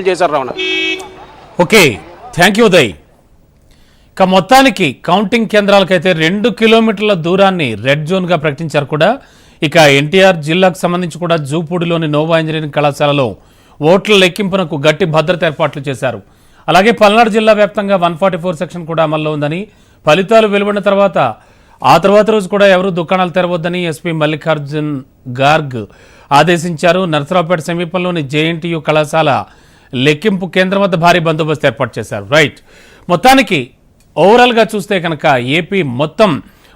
చేశారు Ramana. Okay, thank you Uday. ఇక మొత్తానికి కౌంటింగ్ కేంద్రాలకైతే 2 కిలోమీటర్ల దూరాన్ని రెడ్ జోన్గా ప్రకటించారు కూడా. ఇక ఎన్టీఆర్ జిల్లాకు సంబంధించి కూడా జూపూడిలోని నోవా ఇంజనీరింగ్ కళాశాలలో ఓట్ల లెక్కింపునకు గట్టి భద్రత ఏర్పాట్లు చేశారు. అలాగే పల్నాడు జిల్లా వ్యాప్తంగా 144 సెక్షన్ కూడా అమల్లో ఉందని, ఫలితాలు వెలువడిన తర్వాత ఆ తర్వాత రోజు కూడా ఎవరూ దుకాణాలు తెరవద్దని ఎస్పీ మల్లికార్జున్ గార్గ్ ఆదేశించారు. నరసరావుపేట సమీపంలోని జేఎన్టీయూ కళాశాల లెక్కింపు కేంద్రం వద్ద భారీ బందోబస్తు ఏర్పాటు చేశారు. రైట్, మొత్తానికి ఓవరాల్గా చూస్తే కనుక ఏపీ మొత్తం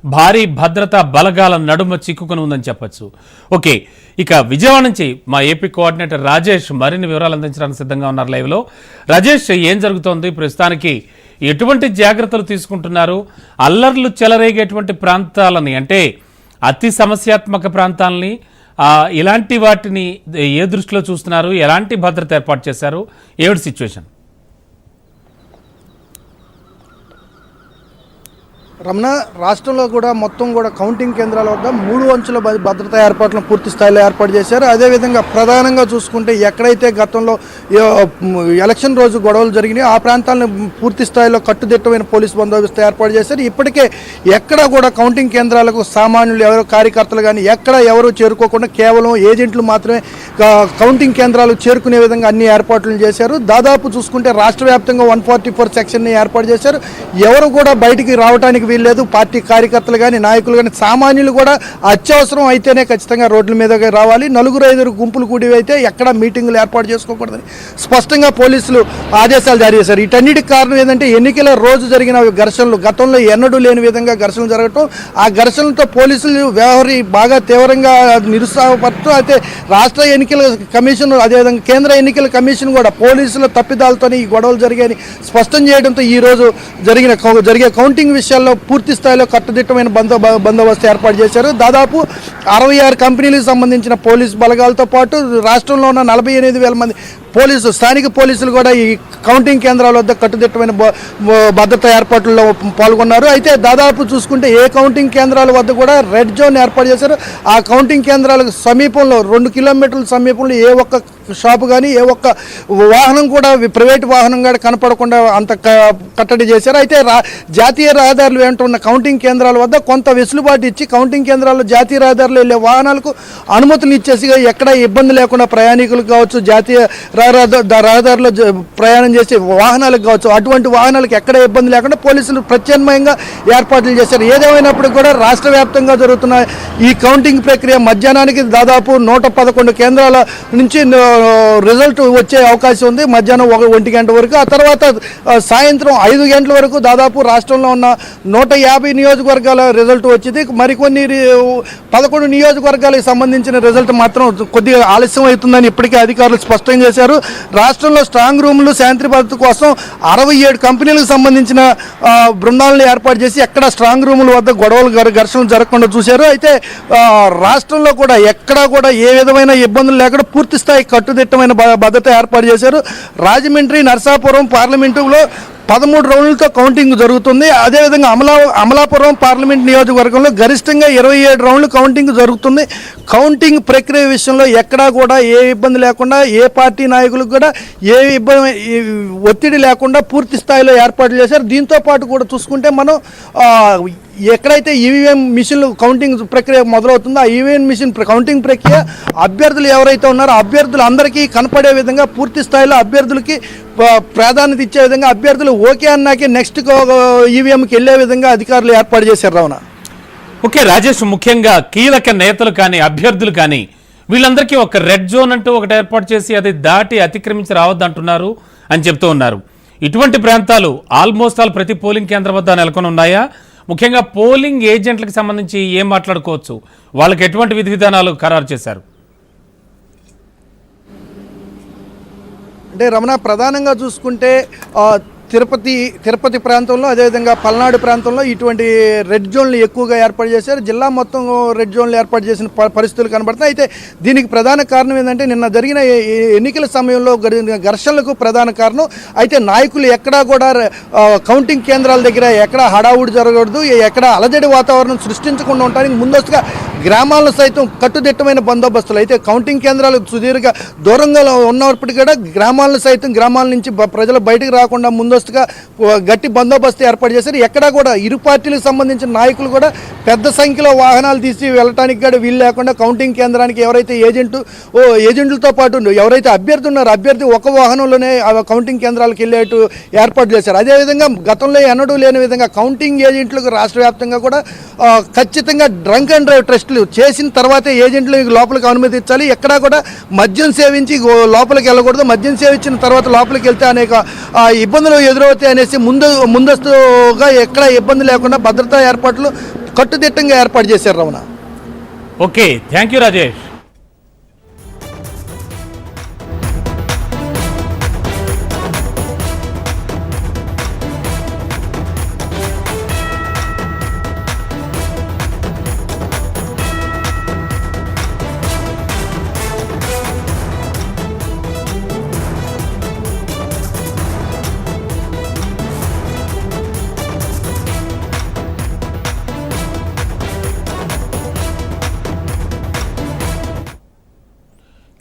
భారీ భద్రతా బలగాల నడుమ చిక్కుకుని ఉందని చెప్పచ్చు. ఓకే, ఇక విజయవాడ నుంచి మా ఏపీ కోఆర్డినేటర్ రాజేష్ మరిన్ని వివరాలు అందించడానికి సిద్ధంగా ఉన్నారు లైవ్లో. రాజేష్, ఏం జరుగుతోంది ప్రస్తుతానికి? ఎటువంటి జాగ్రత్తలు తీసుకుంటున్నారు? అల్లర్లు చెలరేగేటువంటి ప్రాంతాలని, అంటే అతి సమస్యాత్మక ప్రాంతాలని, ఇలాంటి వాటిని ఏ దృష్టిలో చూస్తున్నారు? ఎలాంటి భద్రత ఏర్పాటు చేశారు? ఏమిటి సిచ్యువేషన్? రమణ, రాష్ట్రంలో కూడా మొత్తం కూడా కౌంటింగ్ కేంద్రాల వద్ద 3 అంచుల భద్రతా ఏర్పాట్లను పూర్తి స్థాయిలో ఏర్పాటు చేశారు. అదేవిధంగా ప్రధానంగా చూసుకుంటే ఎక్కడైతే గతంలో ఎలక్షన్ రోజు గొడవలు జరిగినాయో ఆ ప్రాంతాలను పూర్తి స్థాయిలో కట్టుదిట్టమైన పోలీసు బందోబస్తు ఏర్పాటు చేశారు. ఇప్పటికే ఎక్కడ కూడా కౌంటింగ్ కేంద్రాలకు సామాన్యులు ఎవరు, కార్యకర్తలు కానీ ఎవరు చేరుకోకుండా కేవలం ఏజెంట్లు మాత్రమే కౌంటింగ్ కేంద్రాలకు చేరుకునే విధంగా అన్ని ఏర్పాట్లు చేశారు. దాదాపు చూసుకుంటే రాష్ట్ర వ్యాప్తంగా 144 సెక్షన్ని ఏర్పాటు చేశారు. ఎవరు కూడా బయటికి రావడానికి వీల్లేదు. పార్టీ కార్యకర్తలు కానీ, నాయకులు కానీ, సామాన్యులు కూడా అత్యవసరం అయితేనే ఖచ్చితంగా రోడ్ల మీదకి రావాలి. 4-5 గుంపులు కూడి అయితే ఎక్కడ మీటింగులు ఏర్పాటు చేసుకోకూడదని స్పష్టంగా పోలీసులు ఆదేశాలు జారీ చేశారు. వీటన్నిటికి కారణం ఏంటంటే ఎన్నికల రోజు జరిగిన ఘర్షణలు, గతంలో ఎన్నడూ లేని విధంగా ఘర్షణలు జరగటం, ఆ ఘర్షణలతో పోలీసులు బాగా తీవ్రంగా నిరుత్సాహపడుతూ, అయితే రాష్ట్ర ఎన్నికల కమిషన్ అదేవిధంగా కేంద్ర ఎన్నికల కమిషన్ కూడా పోలీసుల తప్పిదాలతోనే ఈ గొడవలు జరిగాయని స్పష్టం చేయడంతో ఈ రోజు జరిగే కౌంటింగ్ విషయాల్లో పూర్తి స్థాయిలో కట్టుదిట్టమైన బందోబస్తు ఏర్పాటు చేశారు. దాదాపు 66 కంపెనీలకు సంబంధించిన పోలీసు బలగాలతో పాటు రాష్ట్రంలో ఉన్న 48,000 మంది స్థానిక పోలీసులు కూడా ఈ కౌంటింగ్ కేంద్రాల వద్ద కట్టుదిట్టమైన భద్రతా ఏర్పాట్లలో పాల్గొన్నారు. అయితే దాదాపు చూసుకుంటే ఏ కౌంటింగ్ కేంద్రాల వద్ద కూడా రెడ్ జోన్ ఏర్పాటు చేశారు. ఆ కౌంటింగ్ కేంద్రాలకు సమీపంలో 2 కిలోమీటర్ల సమీపంలో ఏ ఒక్క షాపు కానీ, ఏ ఒక్క వాహనం కూడా, ప్రైవేట్ వాహనం కూడా కనపడకుండా అంత కట్టడి చేశారు. అయితే జాతీయ రహదారులు వెంట ఉన్న కౌంటింగ్ కేంద్రాల వద్ద కొంత వెసులుబాటు ఇచ్చి కౌంటింగ్ కేంద్రాల్లో జాతీయ రహదారులు వెళ్ళే వాహనాలకు అనుమతులు ఇచ్చేసి ఎక్కడ ఇబ్బంది లేకుండా ప్రయాణికులకు కావచ్చు, జాతీయ రహదారిలో ప్రయాణం చేసే వాహనాలకు కావచ్చు, అటువంటి వాహనాలకు ఎక్కడ ఇబ్బంది లేకుండా పోలీసులు ప్రత్యామ్నాయంగా ఏర్పాట్లు చేశారు. ఏదేమైనప్పటికీ కూడా రాష్ట్ర వ్యాప్తంగా జరుగుతున్న ఈ కౌంటింగ్ ప్రక్రియ మధ్యాహ్నానికి దాదాపు 111 కేంద్రాల నుంచి రిజల్ట్ వచ్చే అవకాశం ఉంది. మధ్యాహ్నం 1 గంట వరకు, ఆ తర్వాత సాయంత్రం 5 గంటల వరకు దాదాపు రాష్ట్రంలో ఉన్న 150 నియోజకవర్గాల రిజల్ట్ వచ్చింది. మరికొన్ని 11 నియోజకవర్గాలకు సంబంధించిన రిజల్ట్ మాత్రం కొద్దిగా ఆలస్యం అవుతుందని ఇప్పటికే అధికారులు స్పష్టం చేశారు. రాష్ట్రంలో స్ట్రాంగ్ రూమ్లు, శాంతి భద్రత కోసం 67 కంపెనీలకు సంబంధించిన బృందాలను ఏర్పాటు చేసి ఎక్కడ స్ట్రాంగ్ రూముల వద్ద గొడవలు, ఘర్షణలు జరగకుండా చూశారు. అయితే రాష్ట్రంలో కూడా ఎక్కడా కూడా ఏ విధమైన ఇబ్బందులు లేకుండా పూర్తి స్థాయి కట్టుదిట్టమైన భద్రత ఏర్పాటు చేశారు. రాజమండ్రి, నరసాపురం పార్లమెంటులో 13 రౌండ్లతో కౌంటింగ్ జరుగుతుంది. అదేవిధంగా అమలాపురం పార్లమెంట్ నియోజకవర్గంలో గరిష్టంగా 27 రౌండ్లు కౌంటింగ్ జరుగుతుంది. కౌంటింగ్ ప్రక్రియ విషయంలో ఎక్కడా కూడా ఏ ఇబ్బంది లేకుండా, ఏ పార్టీ నాయకులకు కూడా ఏ ఒత్తిడి లేకుండా పూర్తి స్థాయిలో ఏర్పాట్లు చేశారు. దీంతో పాటు కూడా చూసుకుంటే మనం ఎక్కడైతే ఈవీఎం మిషన్లు కౌంటింగ్ ప్రక్రియ మొదలవుతుందో ఆ ఈవీఎం మిషన్ కౌంటింగ్ ప్రక్రియ అభ్యర్థులు ఎవరైతే ఉన్నారో అభ్యర్థులు అందరికీ కనపడే విధంగా పూర్తి స్థాయిలో అభ్యర్థులకి ప్రాధాన్యత ఇచ్చే విధంగా, అభ్యర్థులు ఓకే అన్నాకే నెక్స్ట్ ఈవీఎంకి వెళ్ళే విధంగా అధికారులు ఏర్పాటు చేశారు. రావణ. ఓకే రాజేష్, ముఖ్యంగా కీలక నేతలు కానీ, అభ్యర్థులు కానీ, వీళ్ళందరికీ ఒక రెడ్ జోన్ అంటూ ఒకటి ఏర్పాటు చేసి అది దాటి అతిక్రమించి రావద్దంటున్నారు అని చెప్తూ ఉన్నారు. ఇటువంటి ప్రాంతాలు ఆల్మోస్ట్ ప్రతి పోలింగ్ కేంద్రం వద్ద నెలకొని ఉన్నాయా? ముఖ్యంగా పోలింగ్ ఏజెంట్లకు సంబంధించి ఏం మాట్లాడుకోవచ్చు? వాళ్ళకి ఎటువంటి విధి విధానాలు ఖరారు చేశారు? అంటే రమణ, ప్రధానంగా చూసుకుంటే తిరుపతి ప్రాంతంలో, అదేవిధంగా పల్నాడు ప్రాంతంలో ఇటువంటి రెడ్ జోన్లు ఎక్కువగా ఏర్పాటు చేశారు. జిల్లా మొత్తం రెడ్ జోన్లు ఏర్పాటు చేసిన పరిస్థితులు కనబడుతున్నాయి. అయితే దీనికి ప్రధాన కారణం ఏంటంటే నిన్న జరిగిన ఎన్నికల సమయంలో ఘర్షణలకు ప్రధాన కారణం. అయితే నాయకులు ఎక్కడా కూడా కౌంటింగ్ కేంద్రాల దగ్గర ఎక్కడ హడావుడి జరగకూడదు, ఎక్కడ అలజడి వాతావరణం సృష్టించకుండా ఉండడానికి ముందస్తుగా గ్రామాలను సైతం కట్టుదిట్టమైన బందోబస్తులు అయితే కౌంటింగ్ కేంద్రాలు సుదీర్ఘ దూరంగా ఉన్నప్పటికీ కూడా గ్రామాల నుంచి ప్రజలు బయటకు రాకుండా ముందస్తుగా గట్టి బందోబస్తు ఏర్పాటు చేశారు. ఎక్కడా కూడా ఇరు పార్టీలకు సంబంధించిన నాయకులు కూడా పెద్ద సంఖ్యలో వాహనాలు తీసి వెళ్ళటానికి కూడా వీలు లేకుండా కౌంటింగ్ కేంద్రానికి ఎవరైతే ఏజెంట్లతో పాటు ఎవరైతే అభ్యర్థి ఉన్నారో అభ్యర్థి ఒక వాహనంలోనే కౌంటింగ్ కేంద్రాలకు వెళ్ళేట్టు ఏర్పాటు చేశారు. అదేవిధంగా గతంలో ఎన్నడూ లేని విధంగా కౌంటింగ్ ఏజెంట్లకు రాష్ట్ర వ్యాప్తంగా కూడా ఖచ్చితంగా డ్రంక్ అండ్ డ్రైవ్ టెస్టులు చేసిన తర్వాతే ఏజెంట్లు లోపలికి అనుమతించాలి. ఎక్కడా కూడా మద్యం సేవించి లోపలికి వెళ్ళకూడదు. మద్యం సేవించిన తర్వాత లోపలికి వెళ్తే అనేక ఇబ్బందులు ఎదురవుతాయి అనేసి ముందస్తుగా ఎక్కడ ఇబ్బంది లేకుండా భద్రతా ఏర్పాట్లు కట్టుదిట్టంగా ఏర్పాటు చేశారు. Ramana. Okay, thank you Rajesh.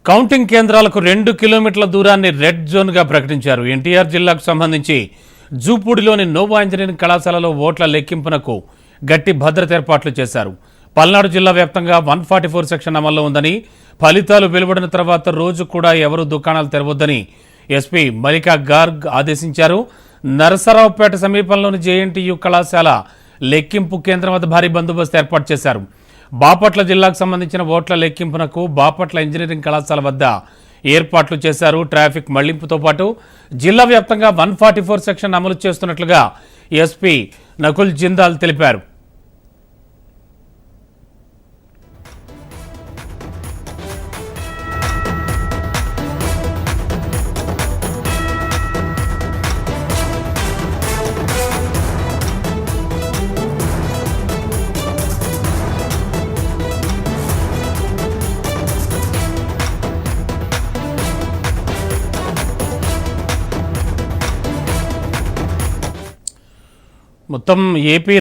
Counting కేంద్రాలకు 2 కిలోమీటర్ల దూరాన్ని రెడ్ జోన్గా ప్రకటించారు. ఎన్టీఆర్ జిల్లాకు సంబంధించి జూపూడిలోని నోవా ఇంజనీరింగ్ కళాశాలలో ఓట్ల లెక్కింపునకు గట్టి భద్రత ఏర్పాట్లు చేశారు. పల్నాడు జిల్లా వ్యాప్తంగా 144 సెక్షన్ అమల్లో ఉందని, ఫలితాలు వెలువడిన తర్వాత రోజు కూడా ఎవరూ దుకాణాలు తెరవద్దని ఎస్పీ మల్లికా గార్గ్ ఆదేశించారు. నరసరావుపేట సమీపంలోని జేఎన్టీయూ కళాశాల లెక్కింపు కేంద్రం వద్ద భారీ బందోబస్తు ఏర్పాటు చేశారు. బాపట్ల జిల్లాకు సంబంధించిన ఓట్ల లెక్కింపునకు బాపట్ల ఇంజనీరింగ్ కళాశాల వద్ద ఏర్పాట్లు చేశారు. ట్రాఫిక్ మళ్లింపుతో పాటు జిల్లా వ్యాప్తంగా 144 సెక్షన్ అమలు చేస్తున్నట్లుగా ఎస్పీ నకుల్ జిందాల్ తెలిపారు. మొత్తం ఏపీ